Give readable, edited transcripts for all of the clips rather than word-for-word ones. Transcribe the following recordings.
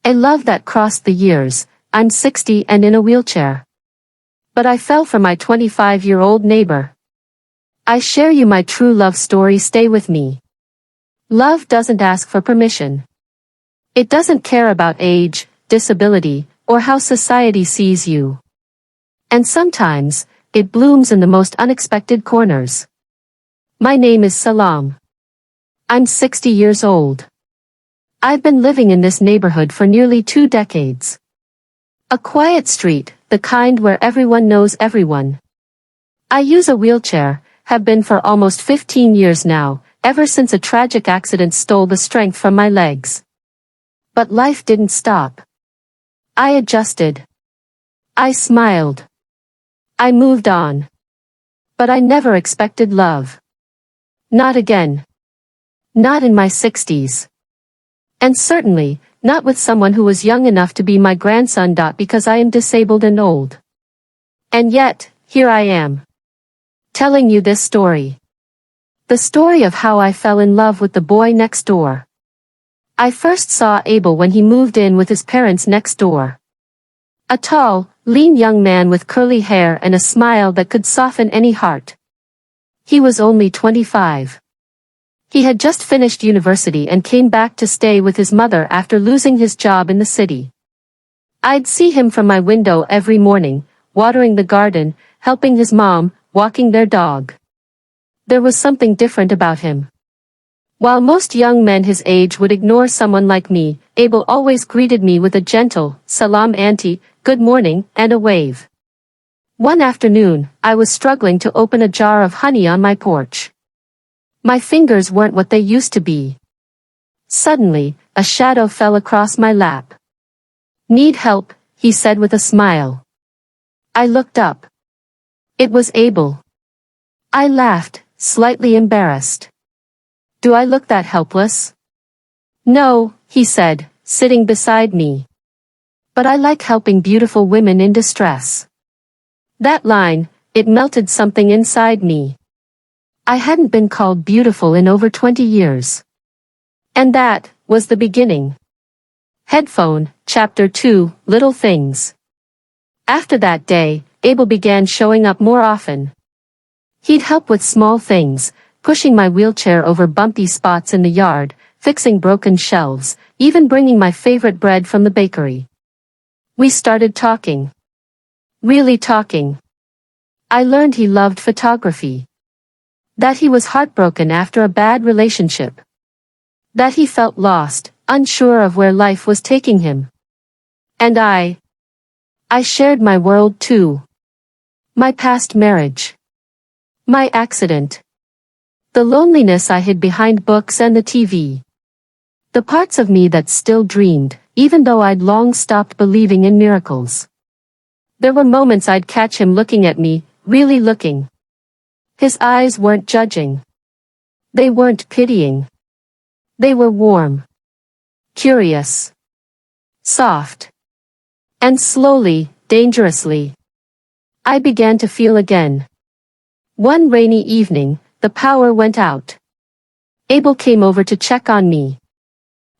A love that crossed the years. I'm 60 and in a wheelchair. But I fell for my 25-year-old neighbor. I share you my true love story. Stay with me. Love doesn't ask for permission. It doesn't care about age, disability, or how society sees you. And sometimes, it blooms in the most unexpected corners. My name is Salam. I'm 60 years old. I've been living in this neighborhood for nearly 2 decades. A quiet street, the kind where everyone knows everyone. I use a wheelchair, have been for almost 15 years now, ever since a tragic accident stole the strength from my legs. But life didn't stop. I adjusted. I smiled. I moved on. But I never expected love. Not again. Not in my 60s. And certainly, not with someone who was young enough to be my grandson. Because I am disabled and old. And yet, here I am. Telling you this story. The story of how I fell in love with the boy next door. I first saw Abel when he moved in with his parents next door. A tall, lean young man with curly hair and a smile that could soften any heart. He was only 25. He had just finished university and came back to stay with his mother after losing his job in the city. I'd see him from my window every morning, watering the garden, helping his mom, walking their dog. There was something different about him. While most young men his age would ignore someone like me, Abel always greeted me with a gentle, "Salam auntie, good morning," and a wave. One afternoon, I was struggling to open a jar of honey on my porch. My fingers weren't what they used to be. Suddenly, a shadow fell across my lap. "Need help?" he said with a smile. I looked up. It was Abel. I laughed, slightly embarrassed. "Do I look that helpless?" "No," he said, sitting beside me. "But I like helping beautiful women in distress." That line, it melted something inside me. I hadn't been called beautiful in over 20 years. And that was the beginning. Headphone, Chapter 2, Little Things. After that day, Abel began showing up more often. He'd help with small things, pushing my wheelchair over bumpy spots in the yard, fixing broken shelves, even bringing my favorite bread from the bakery. We started talking. Really talking. I learned he loved photography. That he was heartbroken after a bad relationship. That he felt lost, unsure of where life was taking him. And I shared my world too. My past marriage. My accident. The loneliness I hid behind books and the TV. The parts of me that still dreamed, even though I'd long stopped believing in miracles. There were moments I'd catch him looking at me, really looking. His eyes weren't judging. They weren't pitying. They were warm. Curious. Soft. And slowly, dangerously, I began to feel again. One rainy evening, the power went out. Abel came over to check on me.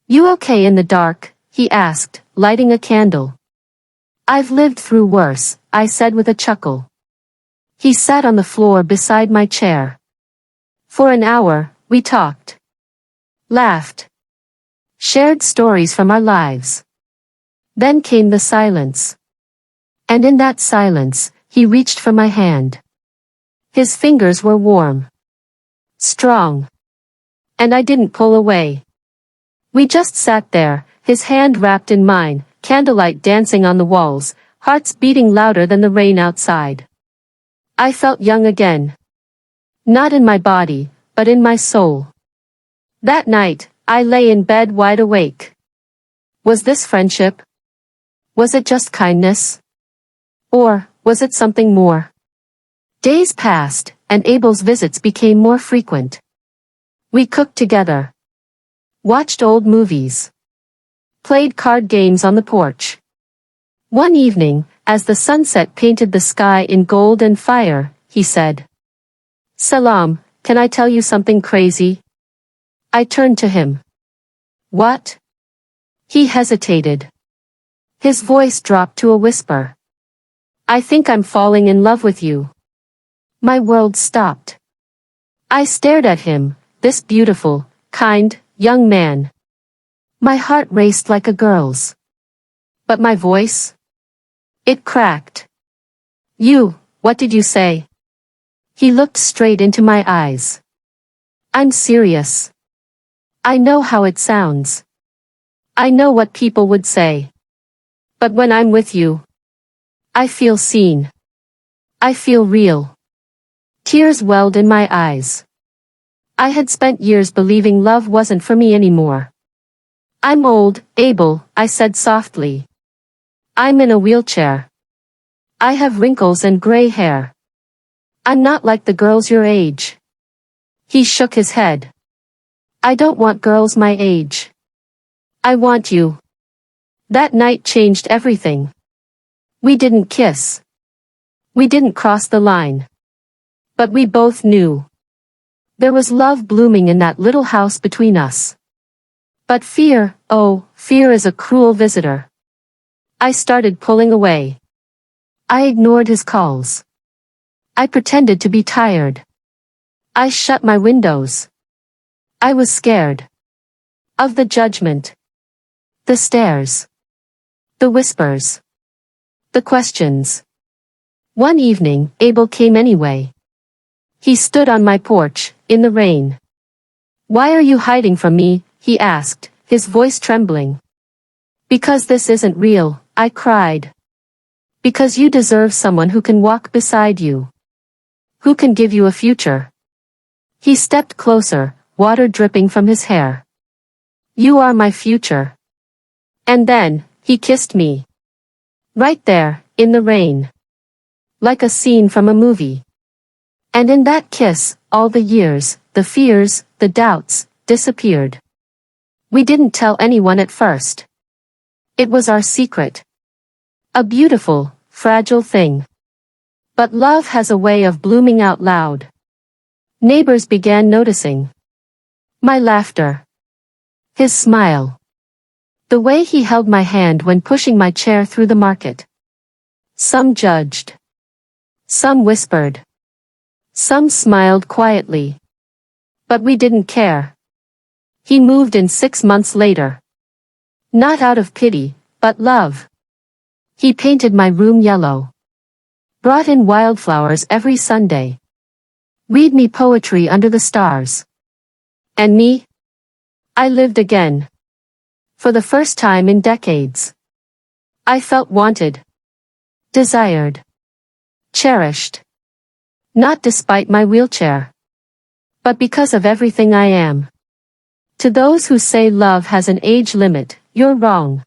"You okay in the dark?" he asked, lighting a candle. "I've lived through worse," I said with a chuckle. He sat on the floor beside my chair. For an hour, we talked. Laughed. Shared stories from our lives. Then came the silence. And in that silence, he reached for my hand. His fingers were warm. Strong. And I didn't pull away. We just sat there, his hand wrapped in mine, candlelight dancing on the walls, hearts beating louder than the rain outside. I felt young again. Not in my body, but in my soul. That night, I lay in bed wide awake. Was this friendship? Was it just kindness? Or was it something more? Days passed, and Abel's visits became more frequent. We cooked together. Watched old movies. Played card games on the porch. One evening, as the sunset painted the sky in gold and fire, he said, "Salam, can I tell you something crazy?" I turned to him. "What?" He hesitated. His voice dropped to a whisper. I think I'm falling in love with you. My world stopped. I stared at him, this beautiful, kind, young man. My heart raced like a girl's. But my voice? It cracked. What did you say? He looked straight into my eyes. I'm serious. I know how it sounds. I know what people would say. But when I'm with you, I feel seen. I feel real. Tears welled in my eyes. I had spent years believing love wasn't for me anymore. I'm old, Abel, I said softly. I'm in a wheelchair. I have wrinkles and gray hair. I'm not like the girls your age. He shook his head. I don't want girls my age. I want you. That night changed everything. We didn't kiss. We didn't cross the line. But we both knew. There was love blooming in that little house between us. But fear, oh, fear is a cruel visitor. I started pulling away. I ignored his calls. I pretended to be tired. I shut my windows. I was scared. Of the judgment. The stares. The whispers. The questions. One evening, Abel came anyway. He stood on my porch, in the rain. Why are you hiding from me? He asked, his voice trembling. Because this isn't real, I cried. Because you deserve someone who can walk beside you. Who can give you a future. He stepped closer, water dripping from his hair. You are my future. And then, he kissed me. Right there, in the rain. Like a scene from a movie. And in that kiss, all the years, the fears, the doubts, disappeared. We didn't tell anyone at first. It was our secret. A beautiful, fragile thing. But love has a way of blooming out loud. Neighbors began noticing. My laughter. His smile. The way he held my hand when pushing my chair through the market. Some judged. Some whispered. Some smiled quietly. But we didn't care. He moved in 6 months later. Not out of pity, but love. He painted my room yellow. Brought in wildflowers every Sunday. Read me poetry under the stars. And me? I lived again. For the first time in decades. I felt wanted. Desired. Cherished. Not despite my wheelchair. But because of everything I am. To those who say love has an age limit, you're wrong.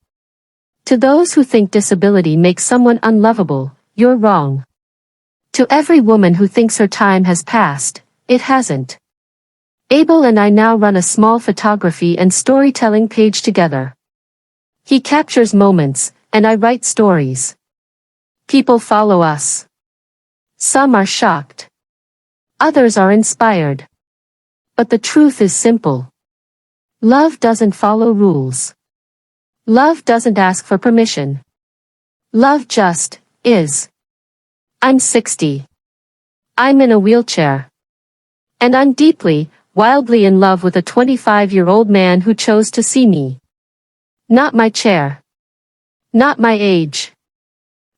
To those who think disability makes someone unlovable, you're wrong. To every woman who thinks her time has passed, it hasn't. Abel and I now run a small photography and storytelling page together. He captures moments, and I write stories. People follow us. Some are shocked. Others are inspired. But the truth is simple. Love doesn't follow rules. Love doesn't ask for permission. Love just is. I'm 60. I'm in a wheelchair. And I'm deeply, wildly in love with a 25-year-old man who chose to see me. Not my chair. Not my age.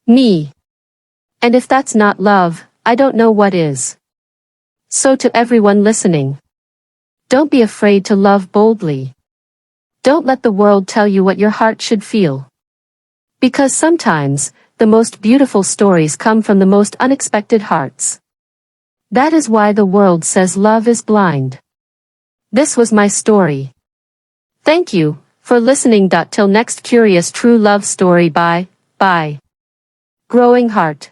Me. And if that's not love, I don't know what is. So to everyone listening. Don't be afraid to love boldly. Don't let the world tell you what your heart should feel. Because sometimes, the most beautiful stories come from the most unexpected hearts. That is why the world says love is blind. This was my story. Thank you for listening. Till next curious true love story. Bye. Growing Heart.